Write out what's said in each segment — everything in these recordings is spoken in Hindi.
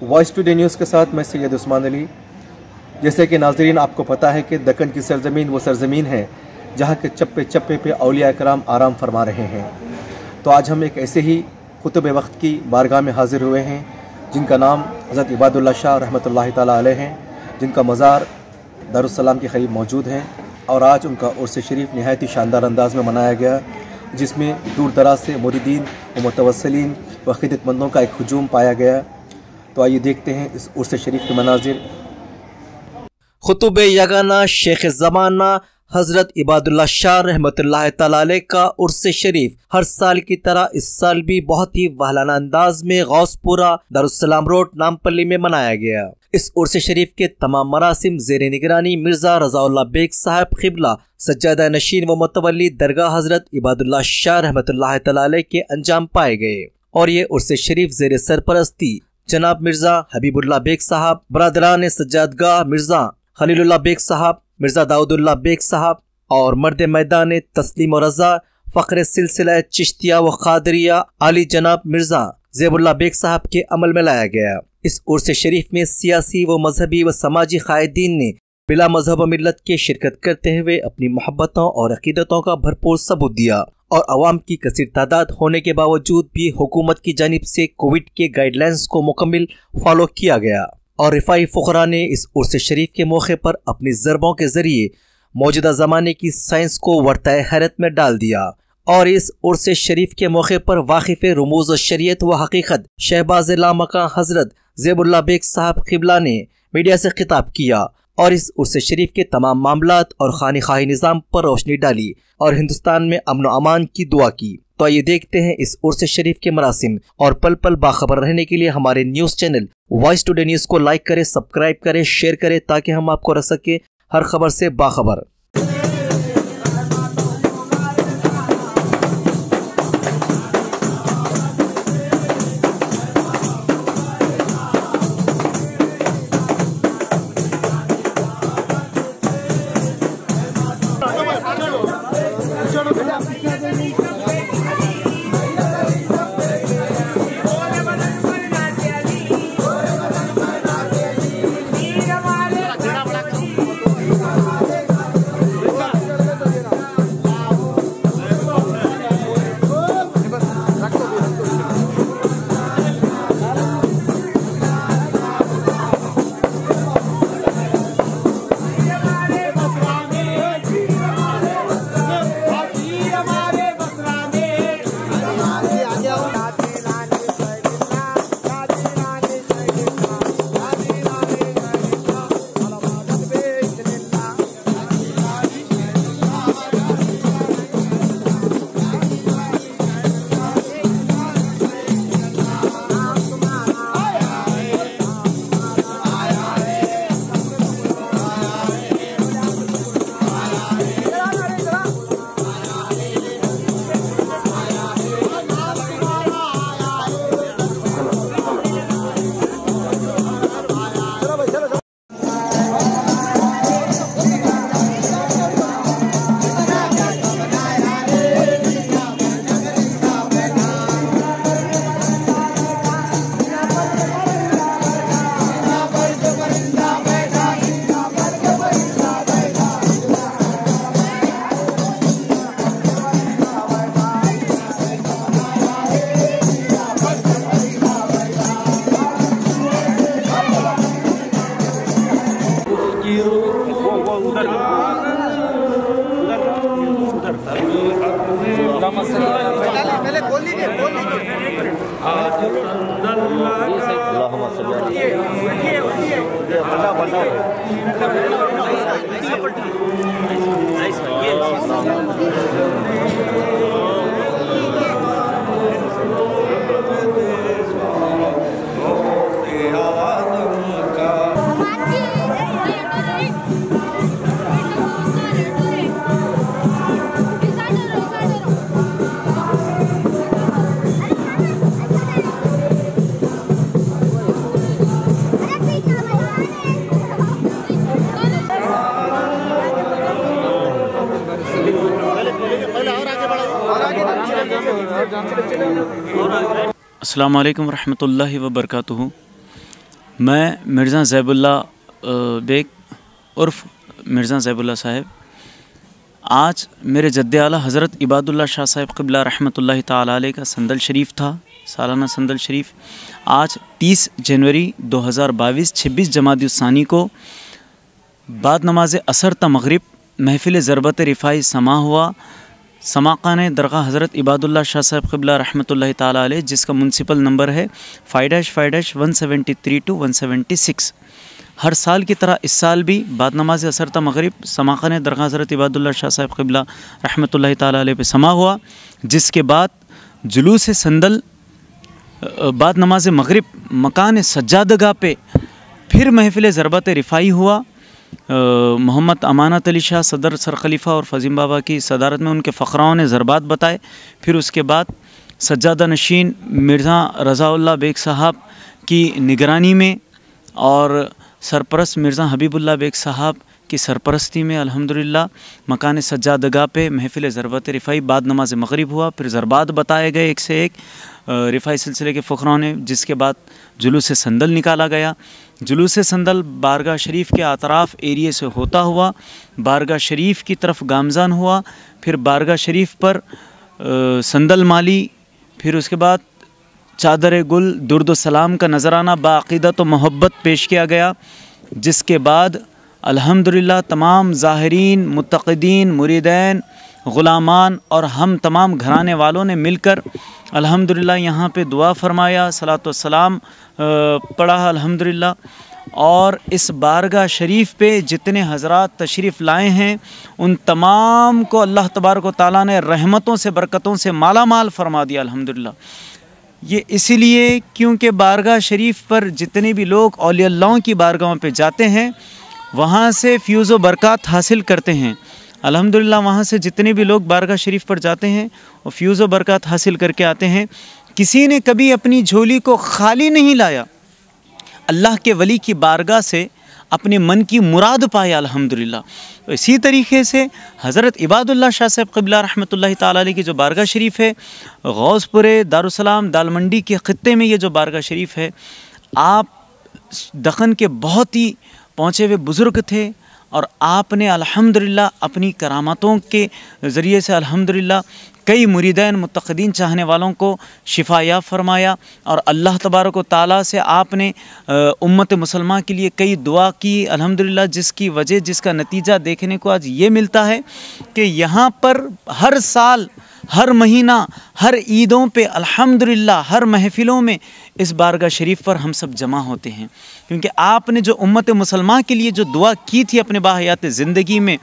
वॉइस टुडे न्यूज़ के साथ मैं सैयद उस्मान अली। जैसे कि नाज़रीन आपको पता है कि दक्कन की सरजमीन वो सरजमीन है जहाँ के चप्पे चप्पे पे औलिया कराम आराम फरमा रहे हैं। तो आज हम एक ऐसे ही कुतुब वक्त की बारगाह में हाजिर हुए हैं जिनका नाम हज़रत इबादुल्लाह शाह रहमतुल्लाहि तआला अलैह हैं, जिनका मज़ार दारुस्सलाम के करीब मौजूद है। और आज उनका उर्स शरीफ नहायत ही शानदार अंदाज में मनाया गया, जिसमें दूर दराज से मुरीदीन व मुतवस्सिलीन व खिदमतमंदों का एक हुजूम पाया गया। तो आइए देखते हैं इस उर्स शरीफ के मनाजिर। खुतुब यगाना शेख ज़माना हज़रत इबादुल्लाह शाह रहमतुल्लाह तआला अलैह का उर्स शरीफ हर साल की तरह इस साल भी बहुत ही वहलाना अंदाज में गौसपुरा दारुस्सलाम रोड नामपल्ली में मनाया गया। इस उर्स शरीफ के तमाम मरासिम ज़ेरे निगरानी मिर्जा रज़ाउल्लाह बेग साहब क़िबला सज्जादा नशीन व मुतवल्ली दरगाह हज़रत इबादुल्लाह शाह रहमतुल्लाह तआला अलैह के अंजाम पाए गए। और ये उर्स शरीफ ज़ेरे सरपरस्ती जनाब मिर्जा हबीबुल्लाह बेग साहब, बरादरान सज्जादगाह मिर्जा खलीलुल्लाह बेग साहब, मिर्जा दाऊदुल्लाह बेग साहब और मर्द मैदान तस्लीम और रज़ा फ़ख्र सिलसिला चिश्तिया व क़ादरिया आली जनाब मिर्जा ज़ेबुल्लाह बेग साहब के अमल में लाया गया। इस उर्स शरीफ में सियासी व मजहबी व समाजी क़ायदीन ने बिला मजहब व मिल्लत के शिरकत करते हुए अपनी मोहब्बतों और अक़ीदतों का भरपूर सबूत दिया। और अवाम की कसीर तादाद होने के बावजूद भी हुकूमत की जानिब से कोविड के गाइडलाइंस को मुकम्मल फॉलो किया गया। और रिफाई फ़ुक़रा ने इस उर्स शरीफ के मौके पर अपनी ज़रबों के ज़रिए मौजूदा ज़माने की साइंस को वर्ताए हैरत में डाल दिया। और इस उर्स शरीफ के मौके पर वाक़िफ़ रुमूज़ शरीयत व हकीकत शहबाज़ लामका हज़रत ज़ेबुल्लाह बेग साहब क़िबला ने मीडिया से खिताब किया और इस उर्स शरीफ के तमाम मामलात और खानिखाही निज़ाम पर रोशनी डाली और हिंदुस्तान में अमन व अमान की दुआ की। तो आइए देखते हैं इस उर्स शरीफ के मरासिम। और पल पल बाखबर रहने के लिए हमारे news channel voice today news को लाइक करें, सब्सक्राइब करें, शेयर करें, ताकि हम आपको रख सके हर खबर से बाखबर। पहले खोल लीजिए अस्सलामु अलैकुम रहमतुल्लाहि व बरकातुहू। मैं मिर्ज़ा ज़ैबुल्ला बेग उर्फ़ मिर्ज़ा ज़ैबुल्ला साहब आज मेरे जद्दे आला हज़रत इबादुल्ला शाह साहब क़िबला रहमतुल्लाहि ताला अलैह का संदल शरीफ था, सालाना संदल शरीफ। आज 30 जनवरी 2022 26 जमादी-उस-सानी को बाद नमाज असर ता मग़रिब महफ़िल ज़रबत रिफ़ाई समा हुआ। समाक़ान दरगाह हज़रत इबादुल्ला शाह साहब क़िबला रहमतुल्लाहि ताला अलैह, जिसका म्युनिसिपल नंबर है 5-173 to 176। हर साल की तरह इस साल भी बाद नमाज असर ता मग़रिब समाक़ान दरगाह हज़रत इबादुल्ला शाह साहब क़िबला रहमतुल्लाहि ताला अलैह पे समा हुआ, जिसके बाद जुलूस संदल बाद नमाज मग़रिब मकान सज्जादगाह पे फिर महफ़िल ज़रबत रिफ़ाई हुआ। मोहम्मद अमानत अली शाह सदर सर खलीफ़ा और फ़ज़ीम बाबा की सदारत में उनके फ़क़राओं ने ज़रबात बताए। फिर उसके बाद सज्जादा नशीन मिर्ज़ा रज़ाउल्लाह बेग साहब की निगरानी में और सरपरस्त मिर्ज़ा हबीबुल्लाह बेग साहब की सरपरस्ती में अल्हम्दुलिल्लाह मकान सज्जादगाह पे महफ़िल ज़रबत रिफ़ाई बाद नमाज मग़रिब हुआ। फिर ज़रबात बताए गए एक से एक रिफ़ाई सिलसिले के फ़क़राओं ने, जिसके बाद जुलूस संदल निकाला गया। जुलूस संदल बारगाह शरीफ के अतराफ़ एरिए से होता हुआ बारगाह शरीफ की तरफ गामज़ान हुआ। फिर बारगाह शरीफ पर संदल माली, फिर उसके बाद चादर गुल दुर्द सलाम का नज़राना बाक़ीदत व मोहब्बत पेश किया गया, जिसके बाद अल्हम्दुलिल्लाह तमाम ज़ाहिरीन, मुत्तक़ीदीन, मुरीदैन, ग़ुलामान और हम तमाम घराने वालों ने मिलकर अल्हम्दुलिल्लाह यहाँ पे दुआ फरमाया, सलात व सलाम पढ़ा अल्हम्दुलिल्लाह। और इस बारगाह शरीफ पे जितने हज़रात तशरीफ़ लाए हैं उन तमाम को अल्लाह तबारक व तआला ने रहमतों से बरकतों से माला माल फरमा दिया अल्हम्दुलिल्लाह। ये इसीलिए क्योंकि बारगाह शरीफ पर जितने भी लोग औलिया की बारगाहों पे जाते हैं वहाँ से फ़्यूज़ व बरक़ात हासिल करते हैं अल्हम्दुलिल्लाह। वहाँ से जितने भी लोग बारगाह शरीफ पर जाते हैं और फ़्यूज़ व बरक़ात हासिल करके आते हैं। किसी ने कभी अपनी झोली को खाली नहीं लाया, अल्लाह के वली की बारगाह से अपने मन की मुराद पाया अल्हम्दुलिल्लाह। तो इसी तरीके से हज़रत इबादुल्ला शाह साहब क़िबला रहमतुल्लाहि ताला अलैह की जो बारगाह शरीफ है गौसपुरे दारुसलाम दालमंडी के ख़ित्ते में ये जो बारगाह शरीफ है, आप दखन के बहुत ही पहुँचे हुए बुज़ुर्ग थे और आपने अल्हम्दुलिल्लाह अपनी करामातों के ज़रिए से अल्हम्दुलिल्लाह कई मुरीदैन मुत्तक़ीदीन चाहने वालों को शिफाया फ़रमाया। और अल्लाह तबारक व तआला से आपने उम्मत मुसलमान के लिए कई दुआ की अल्हम्दुलिल्लाह, जिसकी वजह जिसका नतीजा देखने को आज ये मिलता है कि यहाँ पर हर साल, हर महीना, हर ईदों पे अल्हम्दुलिल्लाह हर महफ़िलों में इस बारगाह शरीफ पर हम सब जमा होते हैं। क्योंकि आपने जो उम्मत मुसलमान के लिए जो दुआ की थी अपने बाहयात ज़िंदगी में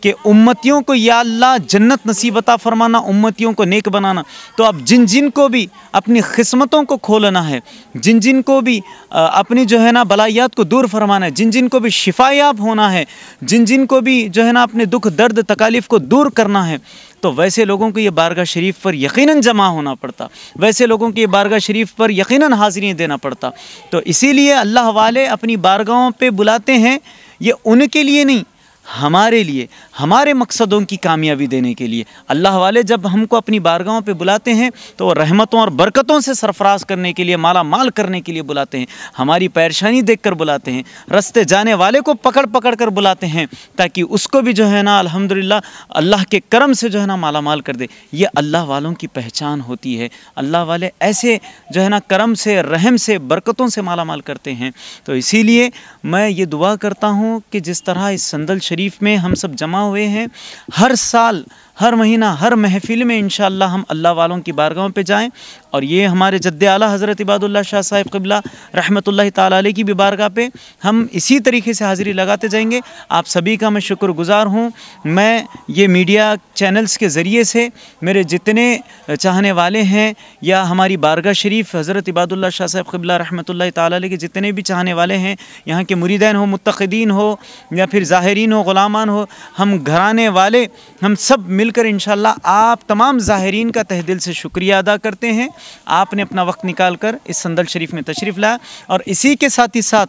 कि उम्मतियों को या अल्लाह जन्नत नसीब अता फरमाना, उम्मतियों को नेक बनाना, तो अब जिन जिन को भी अपनी क़िस्मतों को खोलना है, जिन जिन को भी अपनी जो है ना बलायात को दूर फरमाना है, जिन जिन को भी शिफायाब होना है, जिन जिन को भी जो है ना अपने दुख दर्द तकालीफ़ को दूर करना है, तो वैसे लोगों को ये बारगाह शरीफ पर यकीनन जमा होना पड़ता, वैसे लोगों को ये बारगाह शरीफ पर यकीनन हाज़िरी देना पड़ता। तो इसीलिए अल्लाह वाले अपनी बारगाहों पे बुलाते हैं, ये उनके लिए नहीं, हमारे लिए, हमारे मकसदों की कामयाबी देने के लिए। अल्लाह वाले जब हमको अपनी बारगाहों पे बुलाते हैं तो वो रहमतों और बरकतों से सरफराज करने के लिए, माला माल करने के लिए बुलाते हैं, हमारी परेशानी देखकर बुलाते हैं, रास्ते जाने वाले को पकड़ पकड़ कर बुलाते हैं ताकि उसको भी जो है ना अल्हम्दुलिल्लाह अल्लाह के करम से जो है ना माला माल कर दे। ये अल्लाह वालों की पहचान होती है। अल्लाह वाले ऐसे जो है ना करम से, रहम से, बरकतों से माला माल करते हैं। तो इसीलिए मैं ये दुआ करता हूँ कि जिस तरह इस संदल शरीफ में हम सब जमा हुए हैं, हर साल, हर महीना, हर महफिल में इंशाअल्लाह हम अल्लाह वालों की बारगाहों पे जाएं। और ये हमारे जद्दे आला हज़रत इबादुल्ला शाह साहिब क़िबला रहमतुल्लाहि ताला अलैह की भी बारगाह पे हम इसी तरीके से हाज़िरी लगाते जाएंगे। आप सभी का मैं शुक्रगुज़ार हूँ। मैं ये मीडिया चैनल्स के ज़रिए से मेरे जितने चाहने वाले हैं या हमारी बारगाह शरीफ हज़रत इबादुल्ला शाह साहिब क़िबला रहमतुल्लाहि ताला अलैह के जितने भी चाहने वाले हैं, यहाँ के मुरीदैन हो, मुत्तक़ीदीन हो या फिर ज़ाहिरीन हो, ग़ुलामान हो, हम घराने वाले, हम सब मिलकर इंशाअल्लाह आप तमाम ज़ाहिरीन का तहे दिल से शुक्रिया अदा करते हैं। आपने अपना वक्त निकाल कर इस संदल शरीफ में तशरीफ़ लाया और इसी के साथ ही साथ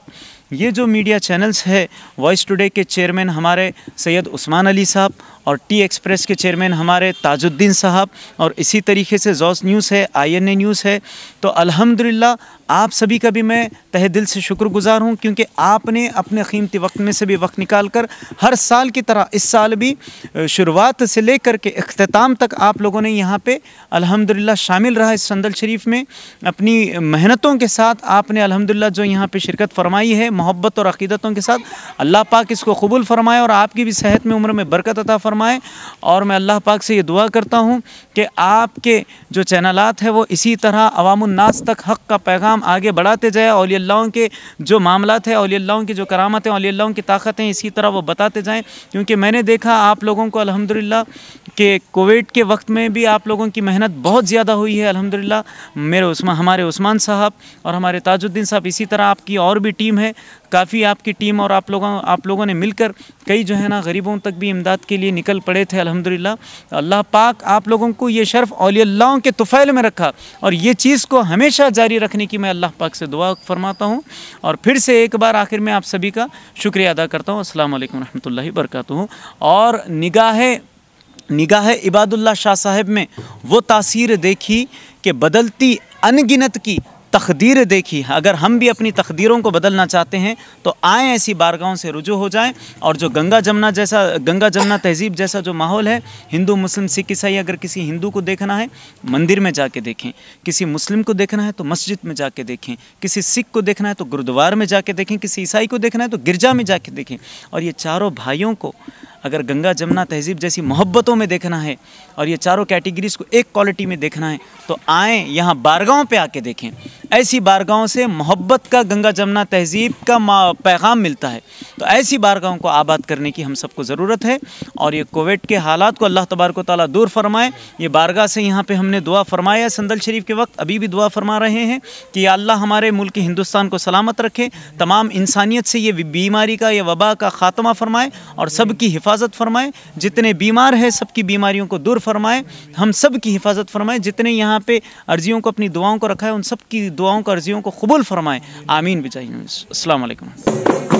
ये जो मीडिया चैनल्स है, वॉइस टुडे के चेयरमैन हमारे सैयद उस्मान अली साहब और टी एक्सप्रेस के चेयरमैन हमारे ताजुद्दीन साहब, और इसी तरीके से जॉस न्यूज़ है, INA न्यूज़ है। तो अल्हम्दुलिल्लाह आप सभी का भी मैं तहे दिल से शुक्रगुजार हूँ, क्योंकि आपने अपने कीमती वक्त में से भी वक्त निकाल कर हर साल की तरह इस साल भी शुरुआत से लेकर के इख्तिताम तक आप लोगों ने यहाँ पे अल्हम्दुलिल्लाह शामिल रहा। इस संदल शरीफ में अपनी मेहनतों के साथ आपने अल्हम्दुलिल्लाह जो यहाँ पे शिरकत फरमाई है मोहब्बत और अक़ीदतों के साथ, अल्लाह पाक इसको कबूल फरमाए और आपकी भी सेहत में, उम्र में बरकत अता फरमाए। और मैं अल्लाह पाक से ये दुआ करता हूँ कि आपके जो चैनलात है वो इसी तरह अवामुन्नास तक हक़ का पैगाम आगे बढ़ाते जाए। औलियाल्लाहों के जो मामलात है, औलियाल्लाहों की जो करामतें, औलियाल्लाहों की ताकतें इसी तरह वो बताते जाएँ। क्योंकि मैंने देखा आप लोगों को अल्हम्दुलिल्लाह कि कोविड के वक्त में भी आप लोगों की मेहनत बहुत ज़्यादा हुई है अल्हम्दुलिल्लाह। हमारे उस्मान साहब और हमारे ताजुद्दीन साहब, इसी तरह आपकी और भी टीम है, काफ़ी आपकी टीम और आप लोगों ने मिलकर कई जो है ना गरीबों तक भी इमदाद के लिए निकल पड़े थे अल्हम्दुलिल्लाह। अल्लाह पाक आप लोगों को ये शर्फ़ औलियाल्लाहों के तुफ़ैल में रखा और ये चीज़ को हमेशा जारी रखने की मैं अल्लाह पाक से दुआ फरमाता हूँ। और फिर से एक बार आखिर में आप सभी का शुक्रिया अदा करता हूँ। अस्सलाम वालेकुम रहमतुल्लाहि बरकातुहू। और निगाह इबादुल्लाह शाह साहब में वो तासीर देखी कि बदलती अनगिनत की तकदीर देखी। अगर हम भी अपनी तकदीरों को बदलना चाहते हैं तो आएँ ऐसी बारगाहों से रुजू हो जाएं। और जो गंगा जमुना तहज़ीब जैसा जो माहौल है, हिंदू मुस्लिम सिख ईसाई, अगर किसी हिंदू को देखना है मंदिर में जाके देखें, किसी मुस्लिम को देखना है तो मस्जिद में जाके देखें, किसी सिख को देखना है तो गुरुद्वार में जाके देखें, किसी ईसाई को देखना है तो गिरजा में जाके देखें। और ये चारों भाइयों को अगर गंगा जमुना तहज़ीब जैसी मोहब्बतों में देखना है और ये चारों कैटेगरीज़ को एक क्वालिटी में देखना है तो आएँ यहाँ बारगाहों पे आके देखें। ऐसी बारगाहों से मोहब्बत का, गंगा जमुना तहज़ीब का पैगाम मिलता है। तो ऐसी बारगाहों को आबाद करने की हम सबको ज़रूरत है। और ये कोविड के हालात को अल्लाह तबारक व तआला दूर फरमाए। ये बारगाह से यहाँ पे हमने दुआ फरमाया संदल शरीफ के वक्त, अभी भी दुआ फरमा रहे हैं कि या अल्लाह हमारे मुल्क हिंदुस्तान को सलामत रखे, तमाम इंसानियत से ये बीमारी का, ये वबा का ख़ात्मा फरमाए और सब की हिफाजत फरमाए। जितने बीमार हैं सबकी बीमारियों को दूर फरमाए, हम सब की हिफाजत फरमाए। जितने यहाँ पे अर्जियों को, अपनी दुआओं को रखा है, उन सब की दुआओं को, अर्जियों को कबूल फरमाए। आमीन बिजाही। अस्सलाम वालेकुम।